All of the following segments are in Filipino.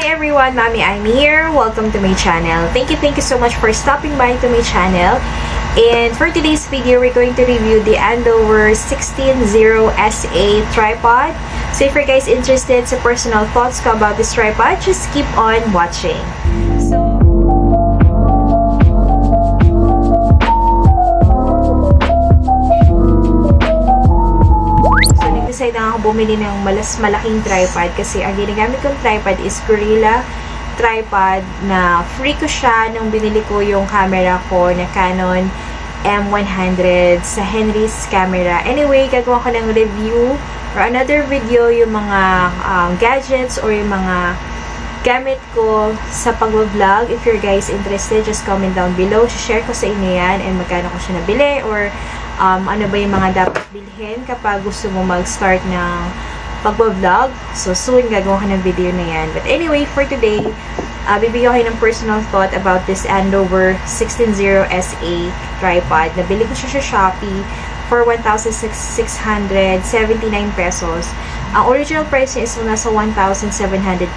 Hi everyone, Mommy, I'm here. Welcome to my channel. Thank you so much for stopping by to my channel. And for today's video, we're going to review the Andoer Q160Sa tripod. So if you guys interested sa personal thoughts ko about this tripod, just keep on watching. Decide na ako bumili ng malaking tripod kasi ang ginagamit kong tripod is Gorilla tripod na free ko siya nung binili ko yung camera ko na Canon M100 sa Henry's camera. Anyway, gagawa ko ng review or another video yung mga gadgets or yung mga gamit ko sa pag-vlog. If you're guys interested, just comment down below. Share ko sa inyo yan and magkano ko siya nabili or ano ba yung mga dapat bilhin kapag gusto mo mag-start ng pag-vlog. So, soon gagawa ko ng video na yan. But anyway, for today, bibigyan ko kayo ng personal thought about this Andoer Q160Sa tripod. Nabili ko siya sa Shopee for 1,679 pesos. Ang original price niya is nasa 1,700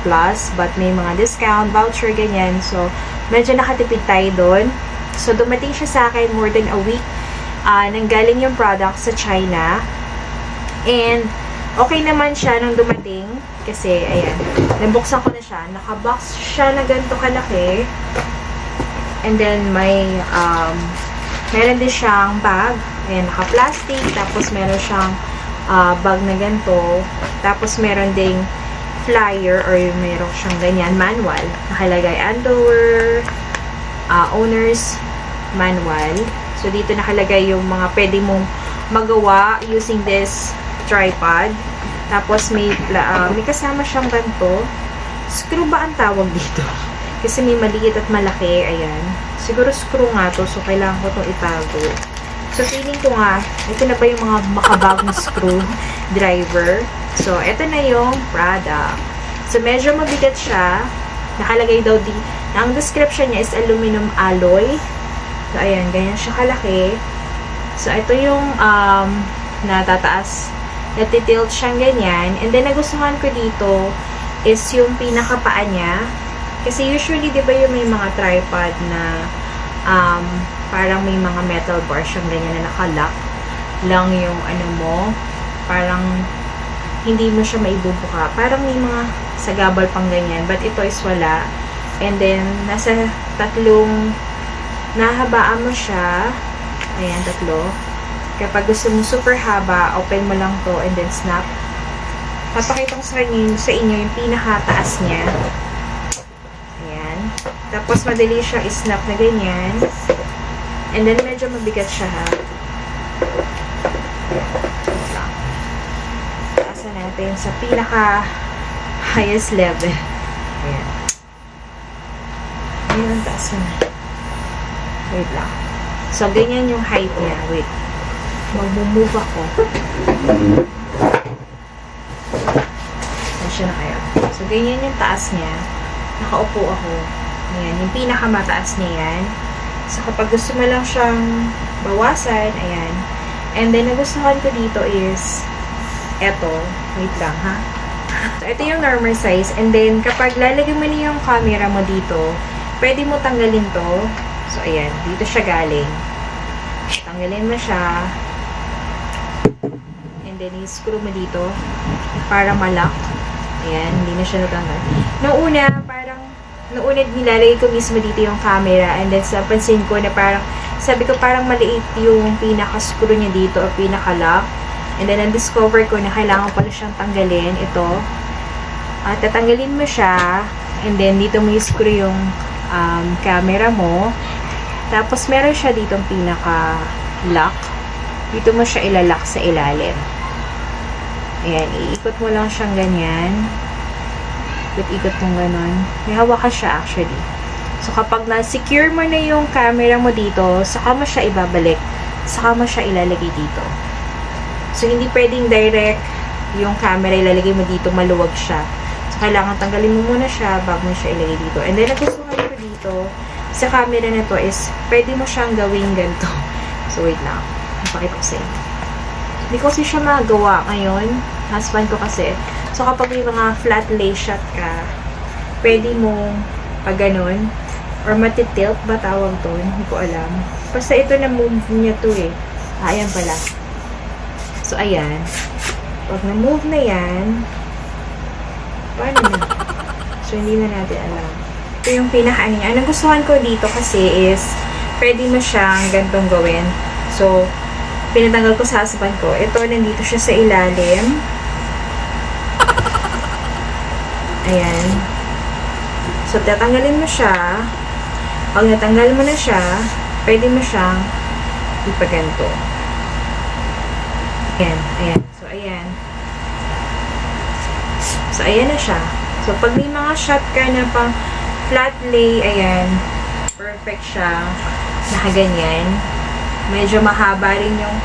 plus, but may mga discount, voucher, ganyan. So, medyo nakatipid tayo doon. So, dumating siya sa akin more than a week. Nanggaling yung product sa China. And, okay naman siya nung dumating. Kasi, ayan, nabuksan ko na siya. Nakabox siya na ganito kalaki. And then, meron din siyang bag. Ayan, naka-plastic. Tapos, meron siyang bag na ganito. Tapos, meron ding flyer or meron siyang ganyan, manual. Nakalagay, Andoer, owner's manual. So, dito nakalagay yung mga pwede mong magawa using this tripod. Tapos, may kasama siyang ganito. Screw ba ang tawag dito? Kasi may maliit at malaki. Ayan. Siguro screw nga to. So, kailangan ko itong itago. So, feeling ko nga, ito na ba yung mga makabagong screw driver. So, ito na yung product. So, medyo mabigat siya. Nakalagay daw ang description niya is aluminum alloy. So, ayan, ganyan siya kalaki. So, ito yung natataas. Natitilt siyang ganyan. And then, nagustuhan ko dito is yung pinakapaa niya. Kasi usually, di ba yung may mga tripod na parang may mga metal bar siyang ganyan na nakalock lang yung ano mo. Parang hindi mo siya maibubuka. Parang may mga sagabal pang ganyan. But ito is wala. And then, nasa tatlong nahabaan mo siya. Ayan, tatlo. Kapag gusto mo super haba, open mo lang to and then snap. Papakita ko sa inyo yung pinakataas niya. Ayan. Tapos, madali siyang snap na ganyan. And then, medyo mabigat siya ha. Taasan natin sa pinaka highest level. Ayan. Ayan, ang taas na. Wait lang. So, ganyan yung height niya. Wait. Mag-move ako. Nasya na kayo. So, ganyan yung taas niya. Nakaupo ako. Ayan. Yung pinakamataas niya yan. So, kapag gusto mo lang siyang bawasan, ayan. And then, nagustuhan ko dito is eto. Wait lang, ha? So, ito yung normal size. And then, kapag lalagyan mo na yung camera mo dito, pwede mo tanggalin to. So, ayan. Dito siya galing. Tanggalin mo siya. And then, i-screw mo dito para ma-lock. Ayan. Hindi na siya natanggal. Noong una, nilalagay ko mismo dito yung camera. And then, napansin ko na parang, sabi ko parang maliit yung pinaka-screw niya dito o pinaka-lock. And then, na-discover ko na kailangan pala siyang tanggalin. Ito. At tatanggalin mo siya. And then, dito mo i-screw yung camera mo. Tapos, meron siya ditong pinaka-lock. Dito mo siya ilalak sa ilalim. Ayan, iikot mo lang siyang ganyan. Ikot mo ganon. May hawakan siya actually. So, kapag na-secure mo na yung camera mo dito, saka mo siya ibabalik. Saka mo siya ilalagay dito. So, hindi pwedeng direct yung camera ilalagay mo dito, maluwag siya. So, kailangan tanggalin mo muna siya bago mo siya ilagay dito. And then, nagustuhan ko dito, sa camera na to is, pwede mo siyang gawing ganito. So, wait lang. Napakita ko sa inyo. Hindi ko kasi siya magawa ngayon. Husband ko kasi. So, kapag may mga flat lay shot ka, pwede mong pag ganun, or matitilt ba tawag to? Hindi ko alam. Basta ito na move niya to eh. Ayan pala. So, ayan. Pag na-move na yan, paano na? So, hindi na natin alam. Ito yung pinaka-ano niya. Ang gustuhan ko dito kasi is, pwede mo siyang gantong gawin. So, pinatanggal ko sa husband ko. Ito, nandito siya sa ilalim. Ayan. So, tatanggalin mo siya. Pag natanggal mo na siya, pwede mo siyang ipaganto. Ayan. Ayan. So, ayan. So, ayan na siya. So, pag may mga shot ka na pang Flatlay, ayan, perfect siya. Nakaganyan. Medyo mahaba rin yung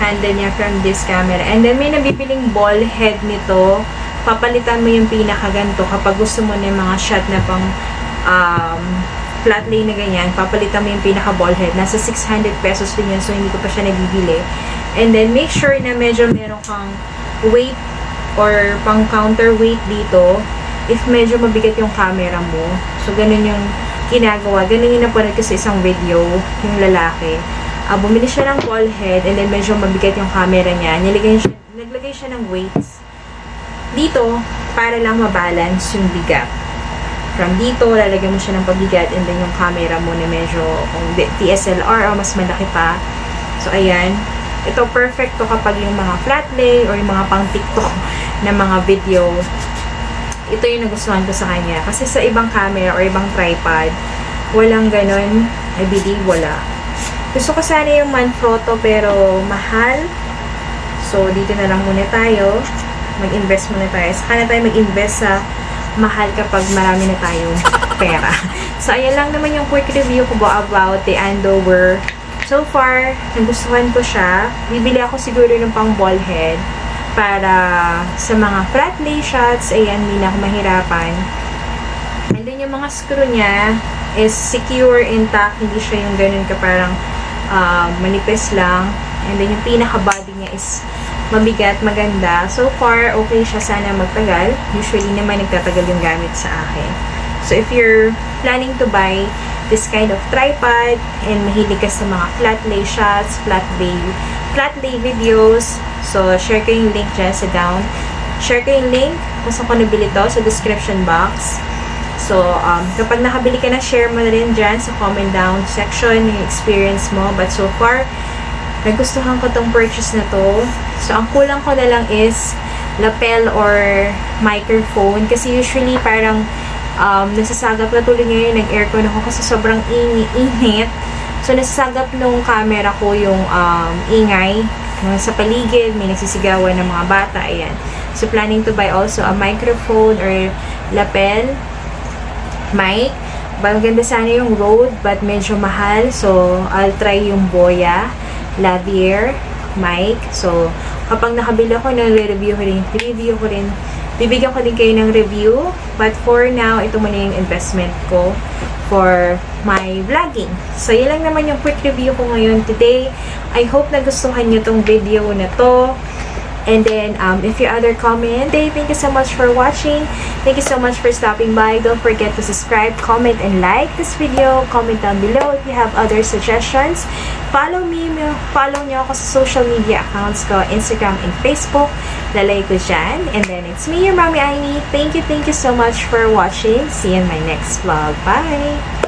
handle niya from this camera. And then, may nabibiling ball head nito. Papalitan mo yung pinakaganto kapag gusto mo na yung mga shot na pang Flatlay na ganyan. Papalitan mo yung pinaka-ball head. Nasa 600 pesos din yun. So, hindi ko pa siya nabibili. And then, make sure na medyo meron kang weight or pang counterweight dito. If medyo mabigat yung camera mo. So, ganun yung ginagawa. Ganun yung napanood ko sa isang video. Yung lalaki. Bumili siya ng ball head. And then, medyo mabigat yung camera niya. Naglagay siya ng weights dito para lang mabalance yung bigat. From dito, lalagyan mo siya ng pabigat and then yung camera mo na medyo kung DSLR o mas malaki pa. So, ayan. Ito, perfect to kapag yung mga Flatlay or yung mga pang TikTok na mga video. Ito yung nagustuhan ko sa kanya. Kasi sa ibang camera or ibang tripod, walang ganun. I believe wala. Gusto ko sana yung Manfrotto pero mahal. So, dito na lang muna tayo. Mag-invest muna tayo. Saka na tayo mag-invest sa mahal kapag marami na tayong pera. So, ayan lang naman yung quick review ko about the Andoer. So far, nagustuhan ko siya. Bibili ako siguro ng pang ball head para sa mga Flatlay shots. Ayan, hindi na ako mahirapan. And then, yung mga screw niya is secure, intact. Hindi siya yung ganun ka parang manipis lang. And then, yung pinaka-body niya is mabigat, maganda. So far, okay siya. Sana magtagal. Usually naman, nagtatagal yung gamit sa akin. So, if you're planning to buy this kind of tripod and mahilig ka sa mga Flatlay shots, Flatlay videos, so, share ko yung link dyan sa down. Share ko yung link kung saan ko nabili to sa description box. So, kapag nakabili ka na, share mo na rin dyan sa comment down section yung experience mo. But so far, nagustuhan ko tong purchase na to. So, ang kulang ko na lang is lapel or microphone. Kasi usually, parang nasasagap na tuloy ngayon nag-aircon ako kasi sobrang init. So, nasasagap nung camera ko yung ingay. Sa paligid, may nagsisigawan ng mga bata. Ayan. So, planning to buy also a microphone or lapel mic. Maganda sana yung Rode, but medyo mahal. So, I'll try yung Boya lavalier mic. So, kapag nakabili ako, review ko rin. Bibigyan ko din kayo ng review. But for now, ito muna yung investment ko for my vlogging. So, yun lang naman yung quick review ko ngayon today. I hope nagustuhan nyo tong video na to. And then, if you other comment, thank you so much for watching. Thank you so much for stopping by. Don't forget to subscribe, comment, and like this video. Comment down below if you have other suggestions. Follow nyo ako sa social media accounts ko, Instagram and Facebook. Lalay ko dyan. And then, it's me, your Mommy Amy. Thank you so much for watching. See you in my next vlog. Bye!